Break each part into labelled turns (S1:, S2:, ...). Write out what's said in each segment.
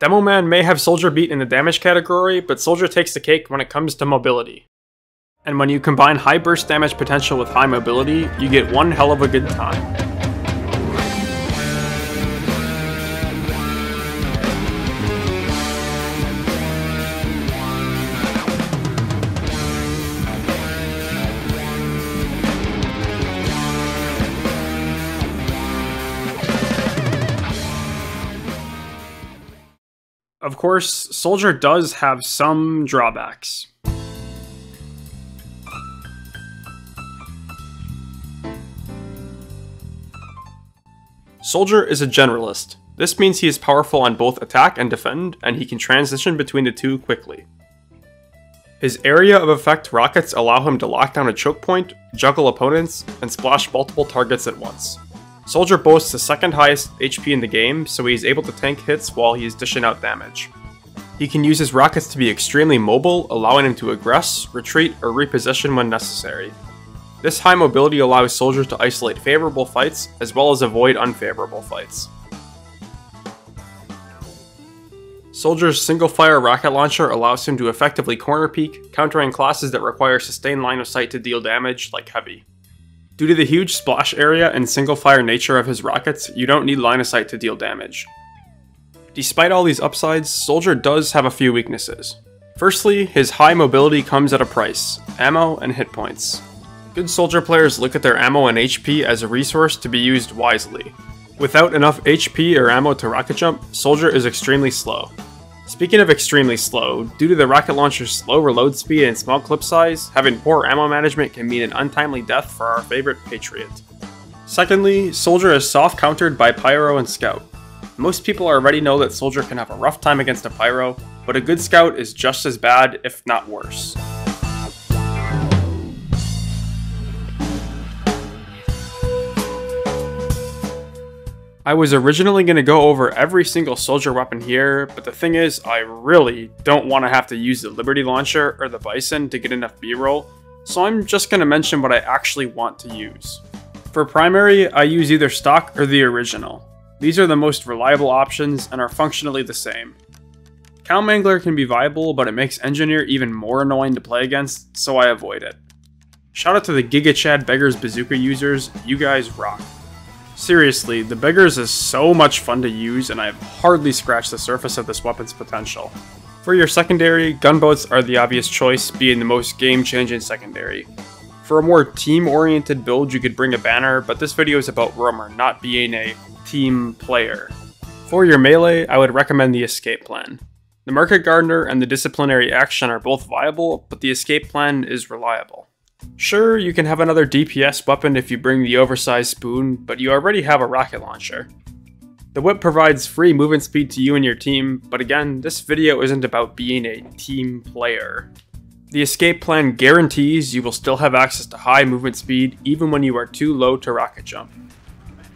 S1: Demoman may have Soldier beat in the damage category, but Soldier takes the cake when it comes to mobility. And when you combine high burst damage potential with high mobility, you get one hell of a good time. Of course, Soldier does have some drawbacks. Soldier is a generalist. This means he is powerful on both attack and defend, and he can transition between the two quickly. His area of effect rockets allow him to lock down a choke point, juggle opponents, and splash multiple targets at once. Soldier boasts the second highest HP in the game, so he is able to tank hits while he is dishing out damage. He can use his rockets to be extremely mobile, allowing him to aggress, retreat, or reposition when necessary. This high mobility allows Soldier to isolate favorable fights, as well as avoid unfavorable fights. Soldier's single-fire rocket launcher allows him to effectively corner peek, countering classes that require sustained line of sight to deal damage, like Heavy. Due to the huge splash area and single-fire nature of his rockets, you don't need line of sight to deal damage. Despite all these upsides, Soldier does have a few weaknesses. Firstly, his high mobility comes at a price: ammo and hit points. Good Soldier players look at their ammo and HP as a resource to be used wisely. Without enough HP or ammo to rocket jump, Soldier is extremely slow. Speaking of extremely slow, due to the rocket launcher's slow reload speed and small clip size, having poor ammo management can mean an untimely death for our favorite Patriot. Secondly, Soldier is soft countered by Pyro and Scout. Most people already know that Soldier can have a rough time against a Pyro, but a good Scout is just as bad, if not worse. I was originally going to go over every single Soldier weapon here, but the thing is, I really don't want to have to use the Liberty Launcher or the Bison to get enough B-roll, so I'm just going to mention what I actually want to use. For primary, I use either stock or the original. These are the most reliable options and are functionally the same. Cow Mangler can be viable, but it makes Engineer even more annoying to play against, so I avoid it. Shout out to the Giga Chad Beggars Bazooka users, you guys rock. Seriously, the Beggars is so much fun to use, and I have hardly scratched the surface of this weapon's potential. For your secondary, gunboats are the obvious choice, being the most game-changing secondary. For a more team-oriented build, you could bring a banner, but this video is about Roamer, not being a team player. For your melee, I would recommend the Escape Plan. The Market Gardener and the Disciplinary Action are both viable, but the Escape Plan is reliable. Sure, you can have another DPS weapon if you bring the oversized spoon, but you already have a rocket launcher. The whip provides free movement speed to you and your team, but again, this video isn't about being a team player. The escape plan guarantees you will still have access to high movement speed even when you are too low to rocket jump.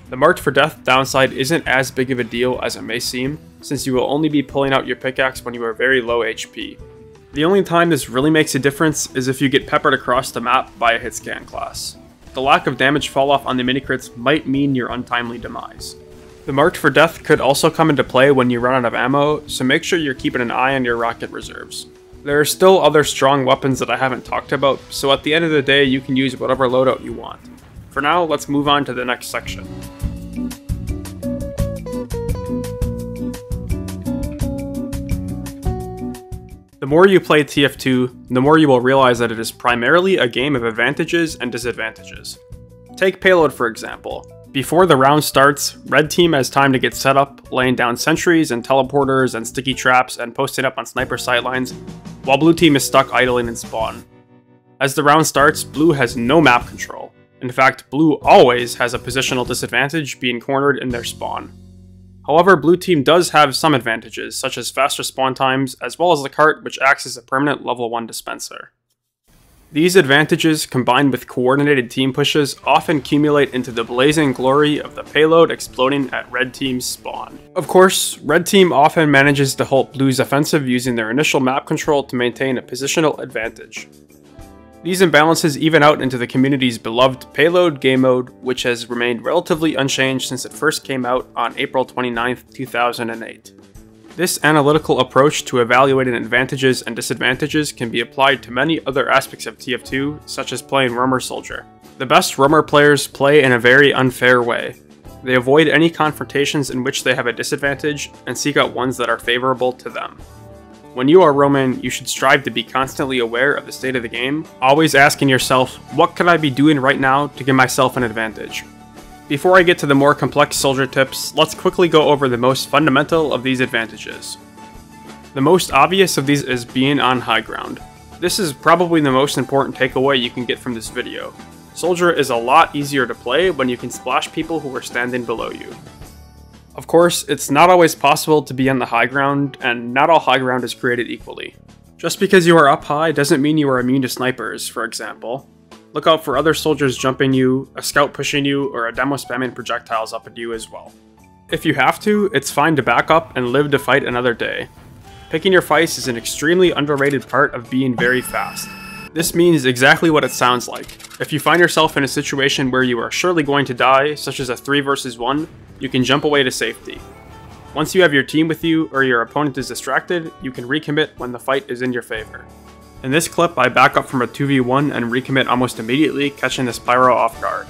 S1: The Marked for Death downside isn't as big of a deal as it may seem, since you will only be pulling out your pickaxe when you are very low HP. The only time this really makes a difference is if you get peppered across the map by a hitscan class. The lack of damage falloff on the mini-crits might mean your untimely demise. The Marked for Death could also come into play when you run out of ammo, so make sure you're keeping an eye on your rocket reserves. There are still other strong weapons that I haven't talked about, so at the end of the day you can use whatever loadout you want. For now, let's move on to the next section. The more you play TF2, the more you will realize that it is primarily a game of advantages and disadvantages. Take Payload for example. Before the round starts, Red Team has time to get set up, laying down sentries and teleporters and sticky traps and posting up on sniper sightlines, while Blue Team is stuck idling in spawn. As the round starts, Blue has no map control. In fact, Blue always has a positional disadvantage being cornered in their spawn. However, Blue Team does have some advantages, such as faster spawn times, as well as the cart, which acts as a permanent level 1 dispenser. These advantages, combined with coordinated team pushes, often accumulate into the blazing glory of the payload exploding at Red Team's spawn. Of course, Red Team often manages to halt Blue's offensive using their initial map control to maintain a positional advantage. These imbalances even out into the community's beloved Payload game mode, which has remained relatively unchanged since it first came out on April 29, 2008. This analytical approach to evaluating advantages and disadvantages can be applied to many other aspects of TF2, such as playing Roamer Soldier. The best Roamer players play in a very unfair way. They avoid any confrontations in which they have a disadvantage, and seek out ones that are favorable to them. When you are roaming, you should strive to be constantly aware of the state of the game, always asking yourself, what could I be doing right now to give myself an advantage? Before I get to the more complex soldier tips, let's quickly go over the most fundamental of these advantages. The most obvious of these is being on high ground. This is probably the most important takeaway you can get from this video. Soldier is a lot easier to play when you can splash people who are standing below you. Of course, it's not always possible to be on the high ground, and not all high ground is created equally. Just because you are up high doesn't mean you are immune to snipers, for example. Look out for other soldiers jumping you, a scout pushing you, or a demo spamming projectiles up at you as well. If you have to, it's fine to back up and live to fight another day. Picking your fights is an extremely underrated part of being very fast. This means exactly what it sounds like. If you find yourself in a situation where you are surely going to die, such as a 3 versus 1, you can jump away to safety. Once you have your team with you, or your opponent is distracted, you can recommit when the fight is in your favor. In this clip, I back up from a 2v1 and recommit almost immediately, catching this Pyro off guard.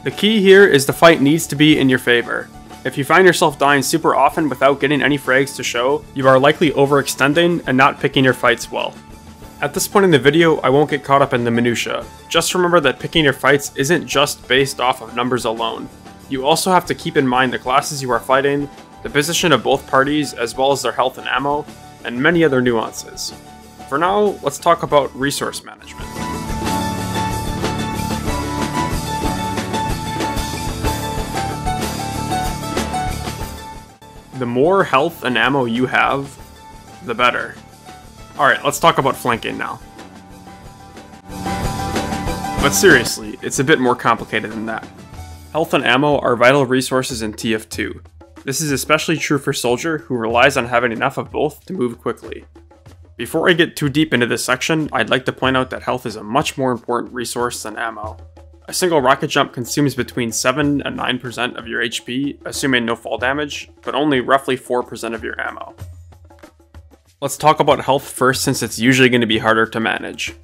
S1: The key here is the fight needs to be in your favor. If you find yourself dying super often without getting any frags to show, you are likely overextending and not picking your fights well. At this point in the video, I won't get caught up in the minutia. Just remember that picking your fights isn't just based off of numbers alone. You also have to keep in mind the classes you are fighting, the position of both parties as well as their health and ammo, and many other nuances. For now, let's talk about resource management. The more health and ammo you have, the better. Alright, let's talk about flanking now. But seriously, it's a bit more complicated than that. Health and ammo are vital resources in TF2. This is especially true for Soldier, who relies on having enough of both to move quickly. Before I get too deep into this section, I'd like to point out that health is a much more important resource than ammo. A single rocket jump consumes between 7 and 9% of your HP, assuming no fall damage, but only roughly 4% of your ammo. Let's talk about health first, since it's usually going to be harder to manage.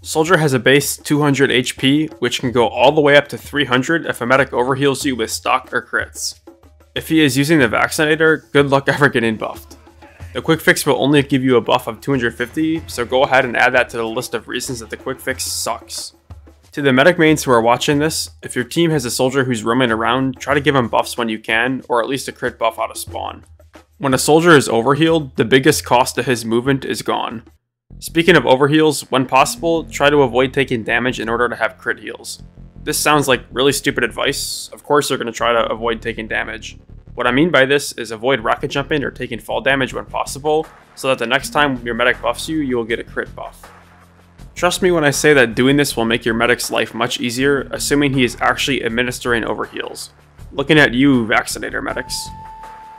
S1: Soldier has a base 200 HP, which can go all the way up to 300 if a medic overheals you with stock or crits. If he is using the vaccinator, good luck ever getting buffed. The quick fix will only give you a buff of 250, so go ahead and add that to the list of reasons that the quick fix sucks. To the medic mains who are watching this, if your team has a soldier who's roaming around, try to give him buffs when you can, or at least a crit buff out of spawn. When a soldier is overhealed, the biggest cost to his movement is gone. Speaking of overheals, when possible, try to avoid taking damage in order to have crit heals. This sounds like really stupid advice. Of course you're going to try to avoid taking damage. What I mean by this is avoid rocket jumping or taking fall damage when possible, so that the next time your medic buffs you, you will get a crit buff. Trust me when I say that doing this will make your medic's life much easier, assuming he is actually administering overheals. Looking at you, vaccinator medics.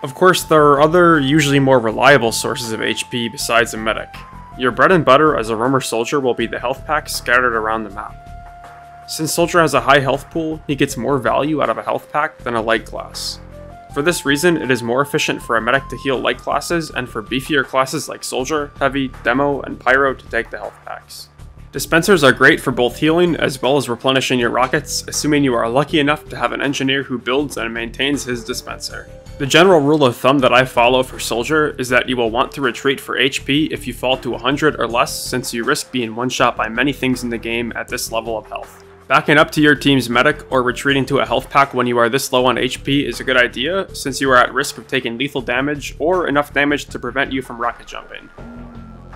S1: Of course, there are other, usually more reliable sources of HP besides a medic. Your bread and butter as a roamer soldier will be the health packs scattered around the map. Since Soldier has a high health pool, he gets more value out of a health pack than a light class. For this reason, it is more efficient for a medic to heal light classes and for beefier classes like Soldier, Heavy, Demo, and Pyro to take the health packs. Dispensers are great for both healing as well as replenishing your rockets, assuming you are lucky enough to have an engineer who builds and maintains his dispenser. The general rule of thumb that I follow for Soldier is that you will want to retreat for HP if you fall to 100 or less, since you risk being one-shot by many things in the game at this level of health. Backing up to your team's medic or retreating to a health pack when you are this low on HP is a good idea, since you are at risk of taking lethal damage or enough damage to prevent you from rocket jumping.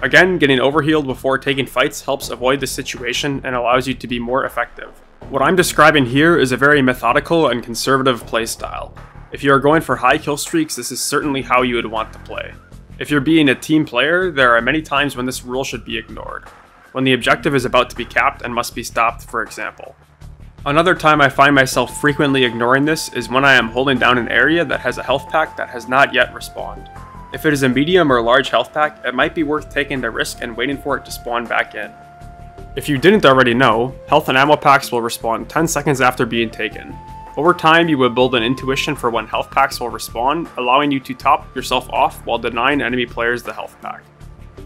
S1: Again, getting overhealed before taking fights helps avoid this situation and allows you to be more effective. What I'm describing here is a very methodical and conservative playstyle. If you are going for high kill streaks, this is certainly how you would want to play. If you're being a team player, there are many times when this rule should be ignored. When the objective is about to be capped and must be stopped, for example. Another time I find myself frequently ignoring this is when I am holding down an area that has a health pack that has not yet respawned. If it is a medium or large health pack, it might be worth taking the risk and waiting for it to spawn back in. If you didn't already know, health and ammo packs will respawn 10 seconds after being taken. Over time, you will build an intuition for when health packs will respawn, allowing you to top yourself off while denying enemy players the health pack.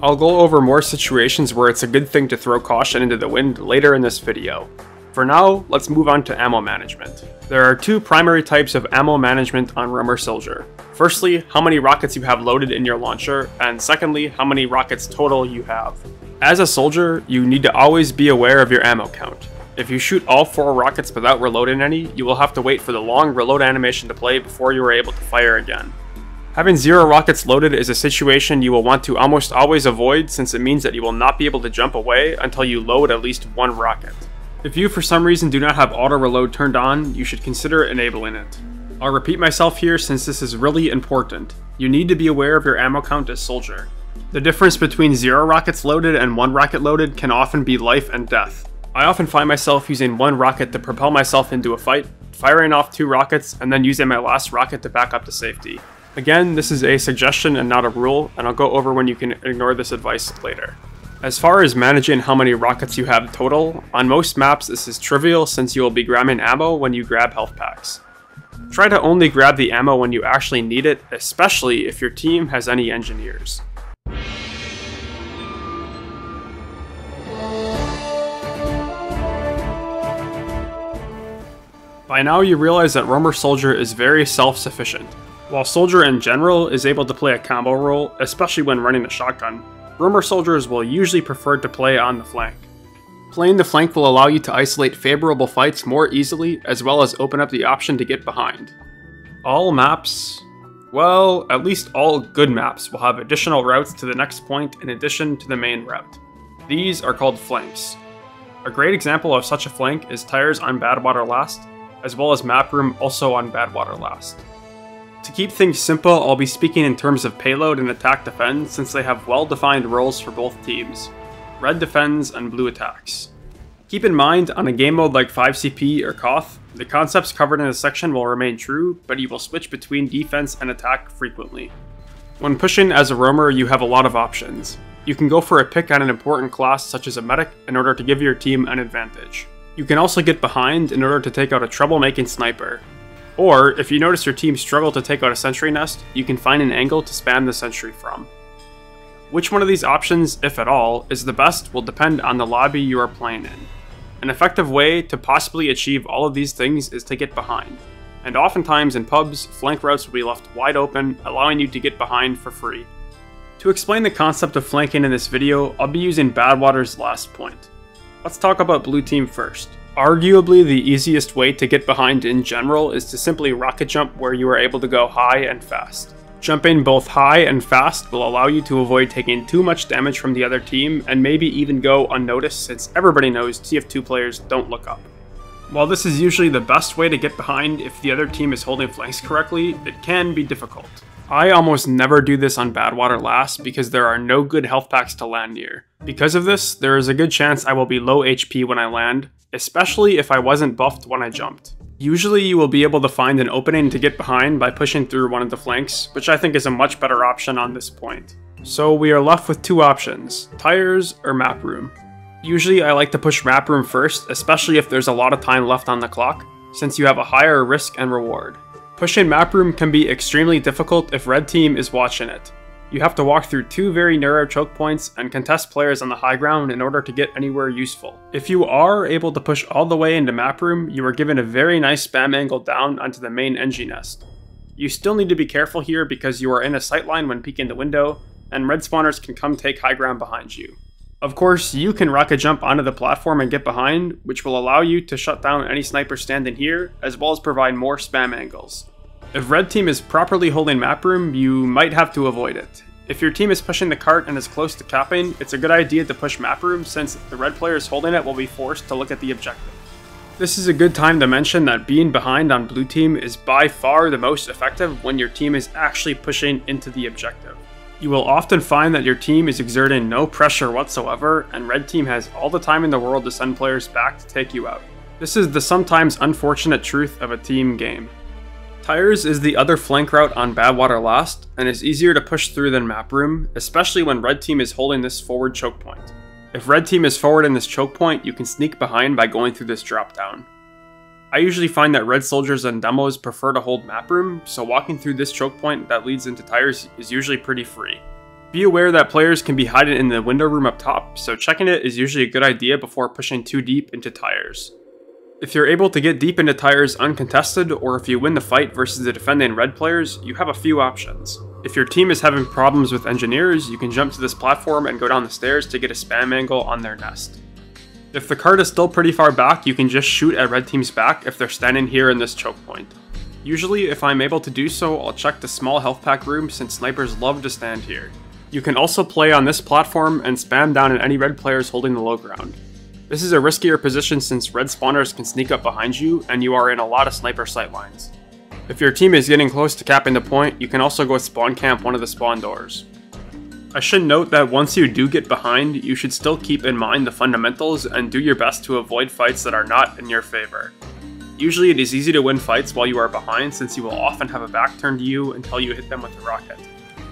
S1: I'll go over more situations where it's a good thing to throw caution into the wind later in this video. For now, let's move on to ammo management. There are two primary types of ammo management on Roamer Soldier. Firstly, how many rockets you have loaded in your launcher, and secondly, how many rockets total you have. As a soldier, you need to always be aware of your ammo count. If you shoot all 4 rockets without reloading any, you will have to wait for the long reload animation to play before you are able to fire again. Having 0 rockets loaded is a situation you will want to almost always avoid, since it means that you will not be able to jump away until you load at least 1 rocket. If you for some reason do not have auto reload turned on, you should consider enabling it. I'll repeat myself here since this is really important. You need to be aware of your ammo count as soldier. The difference between 0 rockets loaded and 1 rocket loaded can often be life and death. I often find myself using 1 rocket to propel myself into a fight, firing off 2 rockets, and then using my last rocket to back up to safety. Again, this is a suggestion and not a rule, and I'll go over when you can ignore this advice later. As far as managing how many rockets you have total, on most maps this is trivial since you will be grabbing ammo when you grab health packs. Try to only grab the ammo when you actually need it, especially if your team has any engineers. By now you realize that Roamer Soldier is very self-sufficient. While Soldier in general is able to play a combo role, especially when running a shotgun, Roamer Soldiers will usually prefer to play on the flank. Playing the flank will allow you to isolate favorable fights more easily, as well as open up the option to get behind. All maps, well, at least all good maps will have additional routes to the next point in addition to the main route. These are called flanks. A great example of such a flank is Tires on Badwater Last, as well as Map Room also on Badwater Last. To keep things simple, I'll be speaking in terms of payload and attack defend since they have well-defined roles for both teams. Red defends and blue attacks. Keep in mind, on a game mode like 5CP or Koth, the concepts covered in this section will remain true, but you will switch between defense and attack frequently. When pushing as a roamer, you have a lot of options. You can go for a pick on an important class such as a medic in order to give your team an advantage. You can also get behind in order to take out a troublemaking sniper. Or, if you notice your team struggle to take out a sentry nest, you can find an angle to spam the sentry from. Which one of these options, if at all, is the best will depend on the lobby you are playing in. An effective way to possibly achieve all of these things is to get behind, and oftentimes in pubs, flank routes will be left wide open, allowing you to get behind for free. To explain the concept of flanking in this video, I'll be using Badwater's last point. Let's talk about blue team first. Arguably the easiest way to get behind in general is to simply rocket jump where you are able to go high and fast. Jumping both high and fast will allow you to avoid taking too much damage from the other team and maybe even go unnoticed since everybody knows TF2 players don't look up. While this is usually the best way to get behind if the other team is holding flanks correctly, it can be difficult. I almost never do this on Badwater Last because there are no good health packs to land near. Because of this, there is a good chance I will be low HP when I land, especially if I wasn't buffed when I jumped. Usually you will be able to find an opening to get behind by pushing through one of the flanks, which I think is a much better option on this point. So we are left with 2 options, Tires or Map Room. Usually I like to push Map Room first, especially if there's a lot of time left on the clock, since you have a higher risk and reward. Pushing Map Room can be extremely difficult if Red Team is watching it. You have to walk through 2 very narrow choke points and contest players on the high ground in order to get anywhere useful. If you are able to push all the way into Map Room, you are given a very nice spam angle down onto the main NG nest. You still need to be careful here because you are in a sightline when peeking the window, and red spawners can come take high ground behind you. Of course, you can rocket jump onto the platform and get behind, which will allow you to shut down any sniper standing here, as well as provide more spam angles. If Red Team is properly holding Map Room, you might have to avoid it. If your team is pushing the cart and is close to capping, it's a good idea to push Map Room since the red players holding it will be forced to look at the objective. This is a good time to mention that being behind on blue team is by far the most effective when your team is actually pushing into the objective. You will often find that your team is exerting no pressure whatsoever, and red team has all the time in the world to send players back to take you out. This is the sometimes unfortunate truth of a team game. Tires is the other flank route on Badwater Last, and is easier to push through than Map Room, especially when red team is holding this forward choke point. If red team is forward in this choke point, you can sneak behind by going through this drop down. I usually find that red soldiers and demos prefer to hold map room, so walking through this choke point that leads into tires is usually pretty free. Be aware that players can be hiding in the window room up top, so checking it is usually a good idea before pushing too deep into tires. If you're able to get deep into tires uncontested, or if you win the fight versus the defending red players, you have a few options. If your team is having problems with engineers, you can jump to this platform and go down the stairs to get a spam angle on their nest. If the cart is still pretty far back, you can just shoot at red team's back if they're standing here in this choke point. Usually, if I'm able to do so, I'll check the small health pack room since snipers love to stand here. You can also play on this platform and spam down at any red players holding the low ground. This is a riskier position since red spawners can sneak up behind you and you are in a lot of sniper sightlines. If your team is getting close to capping the point, you can also go spawn camp one of the spawn doors. I should note that once you do get behind, you should still keep in mind the fundamentals and do your best to avoid fights that are not in your favor. Usually it is easy to win fights while you are behind since you will often have a back turned to you until you hit them with a rocket.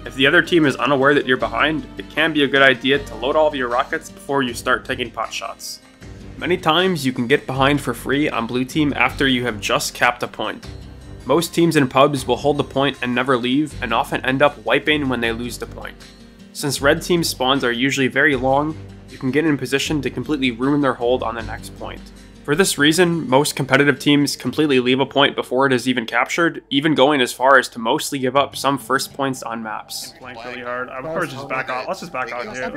S1: If the other team is unaware that you're behind, it can be a good idea to load all of your rockets before you start taking pot shots. Many times you can get behind for free on blue team after you have just capped a point. Most teams in pubs will hold the point and never leave, and often end up wiping when they lose the point. Since red team spawns are usually very long, you can get in position to completely ruin their hold on the next point. For this reason, most competitive teams completely leave a point before it is even captured, even going as far as to mostly give up some first points on maps.
S2: Really hard. I'm probably just back off. Let's just back out here.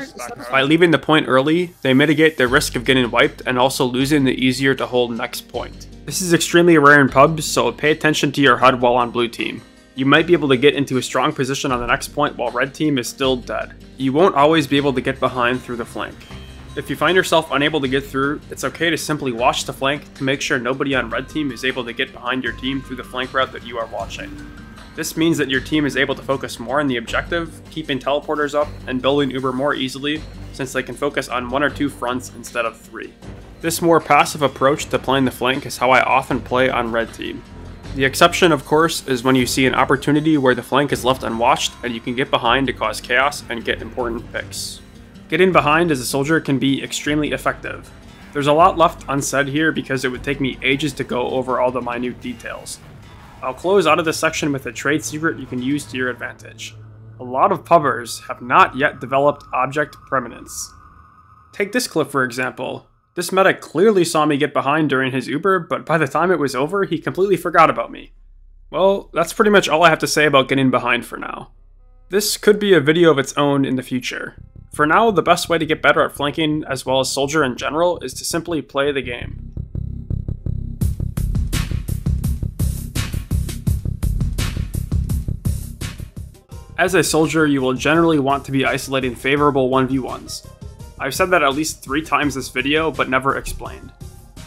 S1: By leaving the point early, they mitigate the risk of getting wiped and also losing the easier to hold next point. This is extremely rare in pubs, so pay attention to your HUD while on blue team. You might be able to get into a strong position on the next point while red team is still dead. You won't always be able to get behind through the flank. If you find yourself unable to get through, it's okay to simply watch the flank to make sure nobody on red team is able to get behind your team through the flank route that you are watching. This means that your team is able to focus more on the objective, keeping teleporters up, and building Uber more easily, since they can focus on 1 or 2 fronts instead of 3. This more passive approach to playing the flank is how I often play on red team. The exception, of course, is when you see an opportunity where the flank is left unwatched and you can get behind to cause chaos and get important picks. Getting behind as a soldier can be extremely effective. There's a lot left unsaid here because it would take me ages to go over all the minute details. I'll close out of this section with a trade secret you can use to your advantage. A lot of pubbers have not yet developed object permanence. Take this clip for example. This medic clearly saw me get behind during his Uber, but by the time it was over, he completely forgot about me. Well, that's pretty much all I have to say about getting behind for now. This could be a video of its own in the future. For now, the best way to get better at flanking, as well as soldier in general, is to simply play the game. As a soldier, you will generally want to be isolating favorable 1v1s. I've said that at least 3 times this video, but never explained.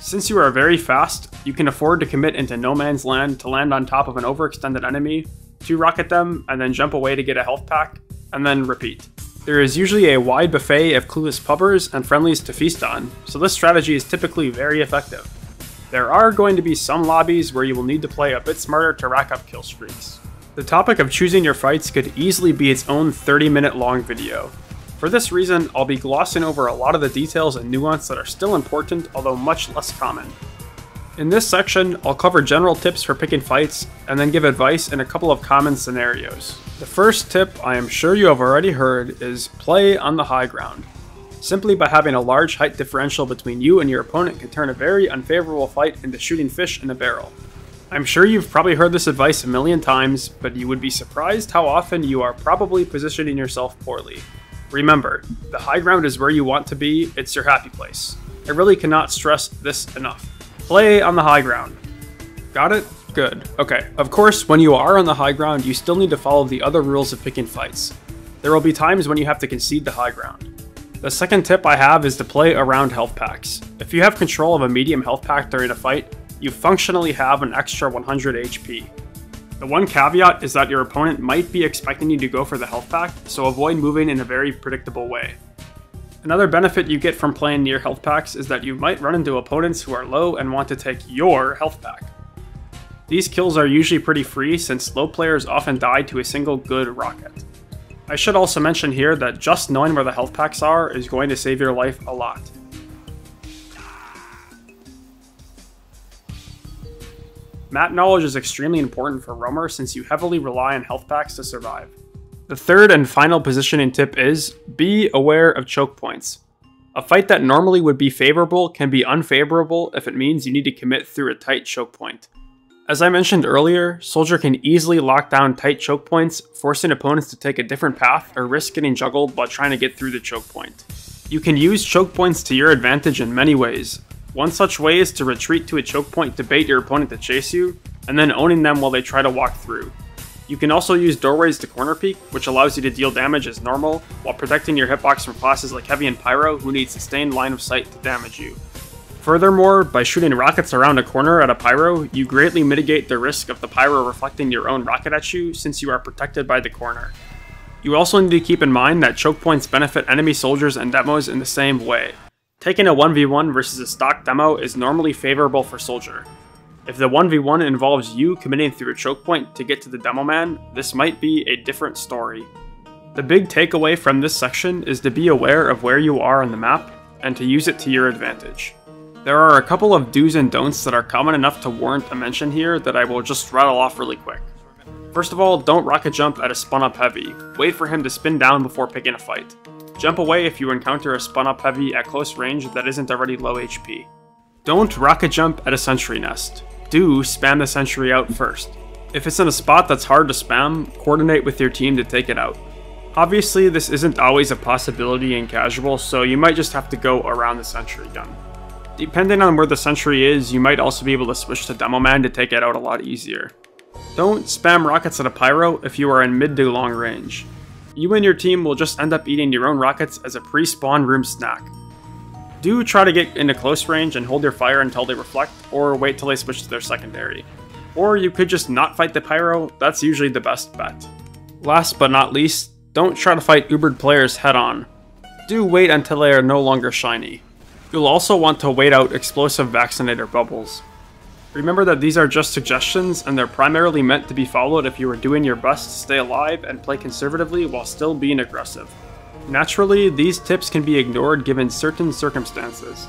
S1: Since you are very fast, you can afford to commit into no man's land to land on top of an overextended enemy, 2-rocket them, and then jump away to get a health pack, and then repeat. There is usually a wide buffet of clueless pubbers and friendlies to feast on, so this strategy is typically very effective. There are going to be some lobbies where you will need to play a bit smarter to rack up kill streaks. The topic of choosing your fights could easily be its own 30-minute long video. For this reason, I'll be glossing over a lot of the details and nuance that are still important, although much less common. In this section, I'll cover general tips for picking fights, and then give advice in a couple of common scenarios. The first tip I am sure you have already heard is play on the high ground. Simply by having a large height differential between you and your opponent can turn a very unfavorable fight into shooting fish in a barrel. I'm sure you've probably heard this advice a million times, but you would be surprised how often you are probably positioning yourself poorly. Remember, the high ground is where you want to be, it's your happy place. I really cannot stress this enough. Play on the high ground. Got it? Good. Okay, of course, when you are on the high ground, you still need to follow the other rules of picking fights. There will be times when you have to concede the high ground. The second tip I have is to play around health packs. If you have control of a medium health pack during a fight, you functionally have an extra 100 HP. The one caveat is that your opponent might be expecting you to go for the health pack, so avoid moving in a very predictable way. Another benefit you get from playing near health packs is that you might run into opponents who are low and want to take your health pack. These kills are usually pretty free since low players often die to a single good rocket. I should also mention here that just knowing where the health packs are is going to save your life a lot. Map knowledge is extremely important for roamer since you heavily rely on health packs to survive. The third and final positioning tip is, be aware of choke points. A fight that normally would be favorable can be unfavorable if it means you need to commit through a tight choke point. As I mentioned earlier, Soldier can easily lock down tight choke points, forcing opponents to take a different path or risk getting juggled while trying to get through the choke point. You can use choke points to your advantage in many ways. One such way is to retreat to a choke point to bait your opponent to chase you, and then owning them while they try to walk through. You can also use doorways to corner peek, which allows you to deal damage as normal, while protecting your hitbox from classes like Heavy and Pyro who need sustained line of sight to damage you. Furthermore, by shooting rockets around a corner at a Pyro, you greatly mitigate the risk of the Pyro reflecting your own rocket at you since you are protected by the corner. You also need to keep in mind that choke points benefit enemy soldiers and demos in the same way. Taking a 1v1 versus a stock demo is normally favorable for Soldier. If the 1v1 involves you committing through a choke point to get to the Demoman, this might be a different story. The big takeaway from this section is to be aware of where you are on the map, and to use it to your advantage. There are a couple of do's and don'ts that are common enough to warrant a mention here that I will just rattle off really quick. First of all, don't rocket jump at a spun up heavy, wait for him to spin down before picking a fight. Jump away if you encounter a spun up heavy at close range that isn't already low HP. Don't rocket jump at a sentry nest. Do spam the sentry out first. If it's in a spot that's hard to spam, coordinate with your team to take it out. Obviously, this isn't always a possibility in casual, so you might just have to go around the sentry gun. Depending on where the sentry is, you might also be able to switch to Demoman to take it out a lot easier. Don't spam rockets at a Pyro if you are in mid to long range. You and your team will just end up eating your own rockets as a pre-spawn room snack. Do try to get into close range and hold your fire until they reflect, or wait till they switch to their secondary. Or you could just not fight the Pyro, that's usually the best bet. Last but not least, don't try to fight Ubered players head on. Do wait until they are no longer shiny. You'll also want to wait out explosive vaccinator bubbles. Remember that these are just suggestions and they're primarily meant to be followed if you are doing your best to stay alive and play conservatively while still being aggressive. Naturally, these tips can be ignored given certain circumstances.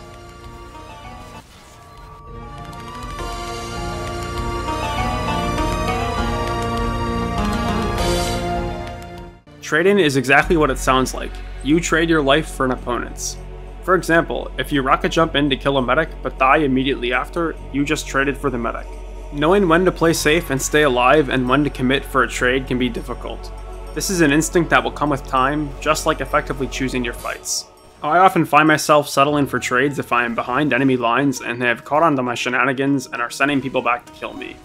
S1: Trading is exactly what it sounds like. You trade your life for an opponent's. For example, if you rocket jump in to kill a medic but die immediately after, you just traded for the medic. Knowing when to play safe and stay alive and when to commit for a trade can be difficult. This is an instinct that will come with time, just like effectively choosing your fights. I often find myself settling for trades if I am behind enemy lines and they have caught on to my shenanigans and are sending people back to kill me.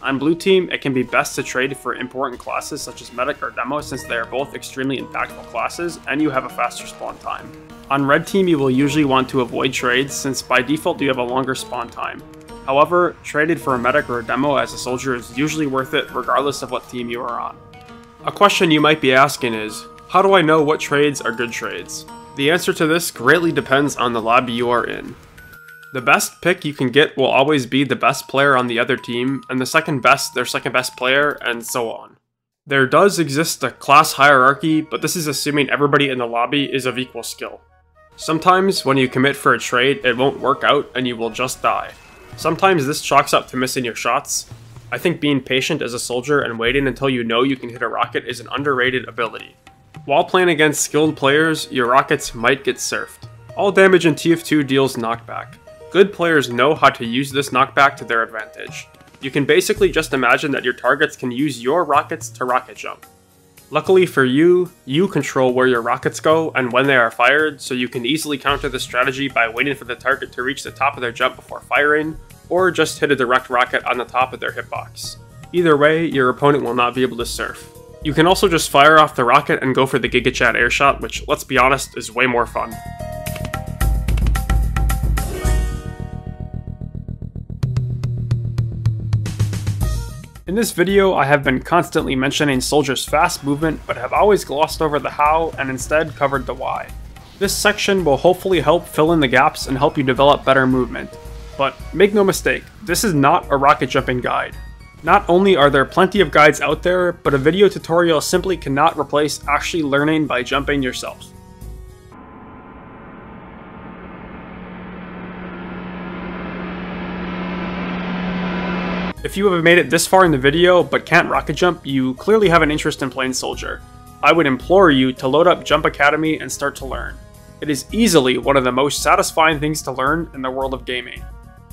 S1: On blue team, it can be best to trade for important classes such as medic or demo since they are both extremely impactful classes and you have a faster spawn time. On red team, you will usually want to avoid trades since by default you have a longer spawn time. However, traded for a medic or a demo as a soldier is usually worth it regardless of what team you are on. A question you might be asking is, how do I know what trades are good trades? The answer to this greatly depends on the lobby you are in. The best pick you can get will always be the best player on the other team, and the second best their second best player, and so on. There does exist a class hierarchy, but this is assuming everybody in the lobby is of equal skill. Sometimes, when you commit for a trade, it won't work out and you will just die. Sometimes this chalks up to missing your shots. I think being patient as a soldier and waiting until you know you can hit a rocket is an underrated ability. While playing against skilled players, your rockets might get surfed. All damage in TF2 deals knockback. Good players know how to use this knockback to their advantage. You can basically just imagine that your targets can use your rockets to rocket jump. Luckily for you, you control where your rockets go and when they are fired, so you can easily counter the strategy by waiting for the target to reach the top of their jump before firing, or just hit a direct rocket on the top of their hitbox. Either way, your opponent will not be able to surf. You can also just fire off the rocket and go for the GigaChat airshot, which, let's be honest, is way more fun. In this video, I have been constantly mentioning Soldier's fast movement, but have always glossed over the how and instead covered the why. This section will hopefully help fill in the gaps and help you develop better movement. But make no mistake, this is not a rocket jumping guide. Not only are there plenty of guides out there, but a video tutorial simply cannot replace actually learning by jumping yourself. If you have made it this far in the video but can't rocket jump, you clearly have an interest in playing Soldier. I would implore you to load up Jump Academy and start to learn. It is easily one of the most satisfying things to learn in the world of gaming.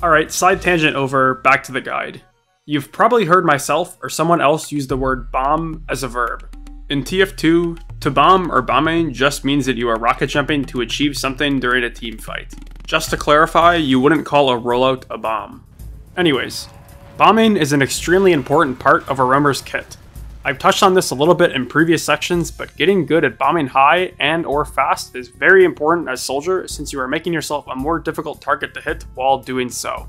S1: Alright, side tangent over, back to the guide. You've probably heard myself or someone else use the word bomb as a verb. In TF2, to bomb or bombing just means that you are rocket jumping to achieve something during a team fight. Just to clarify, you wouldn't call a rollout a bomb. Anyways, bombing is an extremely important part of a roamer's kit. I've touched on this a little bit in previous sections, but getting good at bombing high and or fast is very important as Soldier since you are making yourself a more difficult target to hit while doing so.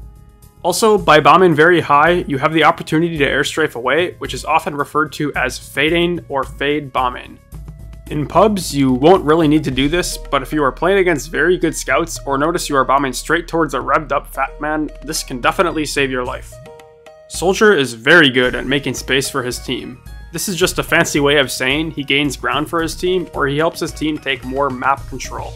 S1: Also, by bombing very high, you have the opportunity to airstrafe away, which is often referred to as fading or fade bombing. In pubs, you won't really need to do this, but if you are playing against very good scouts or notice you are bombing straight towards a revved up fat man, this can definitely save your life. Soldier is very good at making space for his team. This is just a fancy way of saying he gains ground for his team or he helps his team take more map control.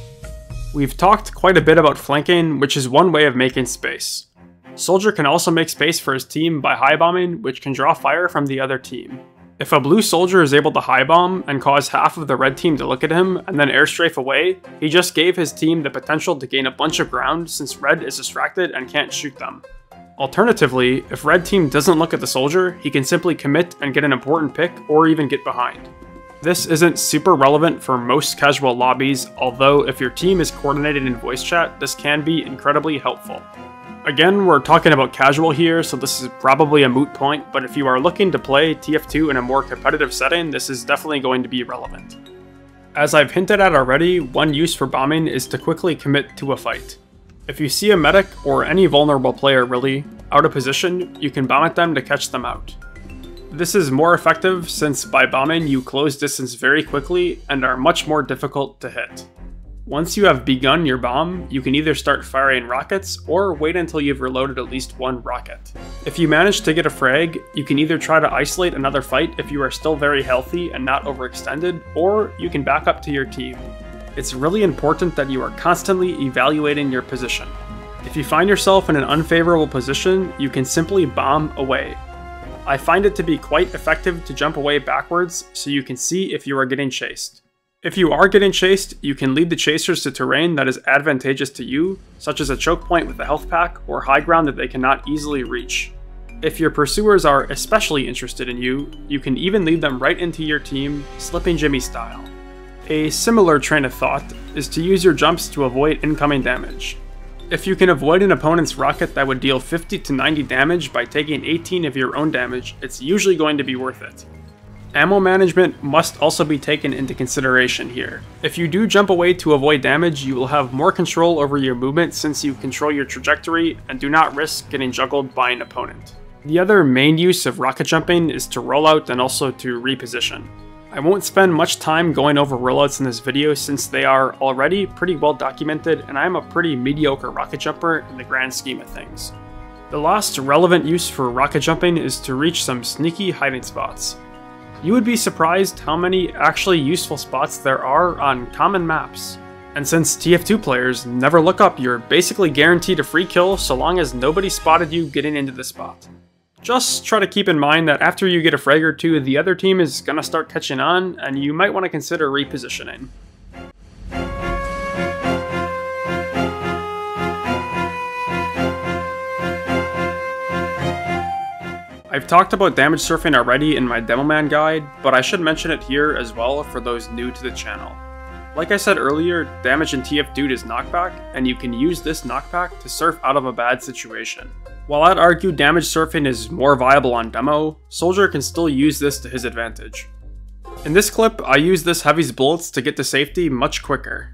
S1: We've talked quite a bit about flanking, which is one way of making space. Soldier can also make space for his team by high bombing, which can draw fire from the other team. If a blue soldier is able to high bomb and cause half of the red team to look at him and then airstrafe away, he just gave his team the potential to gain a bunch of ground since red is distracted and can't shoot them. Alternatively, if red team doesn't look at the soldier, he can simply commit and get an important pick or even get behind. This isn't super relevant for most casual lobbies, although if your team is coordinated in voice chat, this can be incredibly helpful. Again, we're talking about casual here, so this is probably a moot point, but if you are looking to play TF2 in a more competitive setting, this is definitely going to be relevant. As I've hinted at already, one use for bombing is to quickly commit to a fight. If you see a medic, or any vulnerable player really, out of position, you can bomb at them to catch them out. This is more effective since by bombing you close distance very quickly and are much more difficult to hit. Once you have begun your bomb, you can either start firing rockets or wait until you've reloaded at least one rocket. If you manage to get a frag, you can either try to isolate another fight if you are still very healthy and not overextended, or you can back up to your team. It's really important that you are constantly evaluating your position. If you find yourself in an unfavorable position, you can simply bomb away. I find it to be quite effective to jump away backwards so you can see if you are getting chased. If you are getting chased, you can lead the chasers to terrain that is advantageous to you, such as a choke point with a health pack or high ground that they cannot easily reach. If your pursuers are especially interested in you, you can even lead them right into your team, slipping Jimmy style. A similar train of thought is to use your jumps to avoid incoming damage. If you can avoid an opponent's rocket that would deal 50 to 90 damage by taking 18 of your own damage, it's usually going to be worth it. Ammo management must also be taken into consideration here. If you do jump away to avoid damage, you will have more control over your movement since you control your trajectory and do not risk getting juggled by an opponent. The other main use of rocket jumping is to roll out and also to reposition. I won't spend much time going over rollouts in this video since they are already pretty well documented and I am a pretty mediocre rocket jumper in the grand scheme of things. The last relevant use for rocket jumping is to reach some sneaky hiding spots. You would be surprised how many actually useful spots there are on common maps. And since TF2 players never look up, you're basically guaranteed a free kill so long as nobody spotted you getting into the spot. Just try to keep in mind that after you get a frag or two, the other team is gonna start catching on, and you might want to consider repositioning. I've talked about damage surfing already in my Demoman guide, but I should mention it here as well for those new to the channel. Like I said earlier, damage in TF2 is knockback, and you can use this knockback to surf out of a bad situation. While I'd argue damage surfing is more viable on demo, Soldier can still use this to his advantage. In this clip, I use this Heavy's bullets to get to safety much quicker.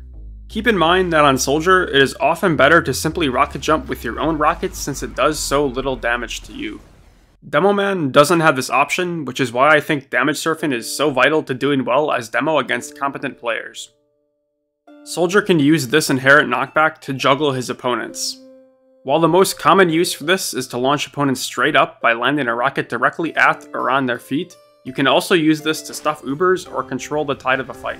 S1: Keep in mind that on Soldier, it is often better to simply rocket jump with your own rockets since it does so little damage to you. Demoman doesn't have this option, which is why I think damage surfing is so vital to doing well as demo against competent players. Soldier can use this inherent knockback to juggle his opponents. While the most common use for this is to launch opponents straight up by landing a rocket directly at or on their feet, you can also use this to stuff Ubers or control the tide of a fight.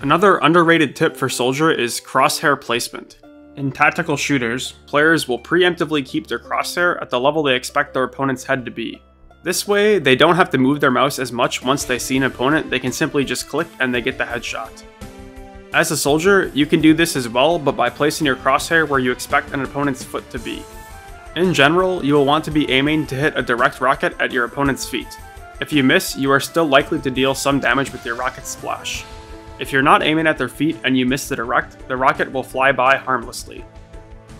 S1: Another underrated tip for Soldier is crosshair placement. In tactical shooters, players will preemptively keep their crosshair at the level they expect their opponent's head to be. This way, they don't have to move their mouse as much once they see an opponent, they can simply just click and they get the headshot. As a soldier, you can do this as well, but by placing your crosshair where you expect an opponent's foot to be. In general, you will want to be aiming to hit a direct rocket at your opponent's feet. If you miss, you are still likely to deal some damage with your rocket splash. If you're not aiming at their feet and you miss the direct, the rocket will fly by harmlessly.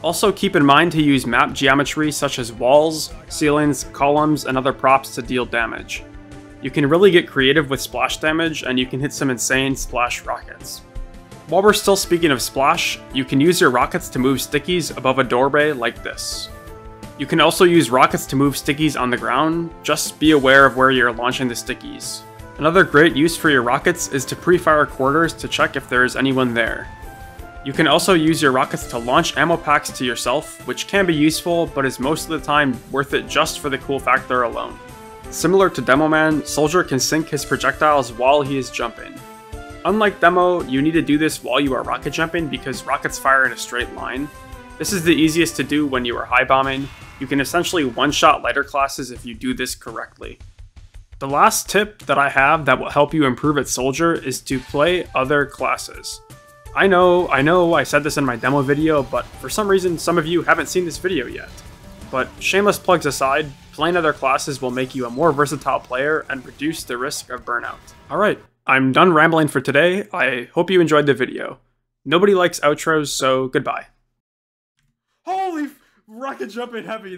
S1: Also keep in mind to use map geometry such as walls, ceilings, columns, and other props to deal damage. You can really get creative with splash damage, and you can hit some insane splash rockets. While we're still speaking of splash, you can use your rockets to move stickies above a doorway like this. You can also use rockets to move stickies on the ground, just be aware of where you're launching the stickies. Another great use for your rockets is to pre-fire quarters to check if there is anyone there. You can also use your rockets to launch ammo packs to yourself, which can be useful, but is most of the time worth it just for the cool factor alone. Similar to Demoman, Soldier can sync his projectiles while he is jumping. Unlike Demo, you need to do this while you are rocket jumping because rockets fire in a straight line. This is the easiest to do when you are high bombing. You can essentially one-shot lighter classes if you do this correctly. The last tip that I have that will help you improve at Soldier is to play other classes. I know I said this in my demo video, but for some reason some of you haven't seen this video yet. But shameless plugs aside, playing other classes will make you a more versatile player and reduce the risk of burnout. Alright, I'm done rambling for today. I hope you enjoyed the video. Nobody likes outros, so goodbye. Holy rocket jumping heavy!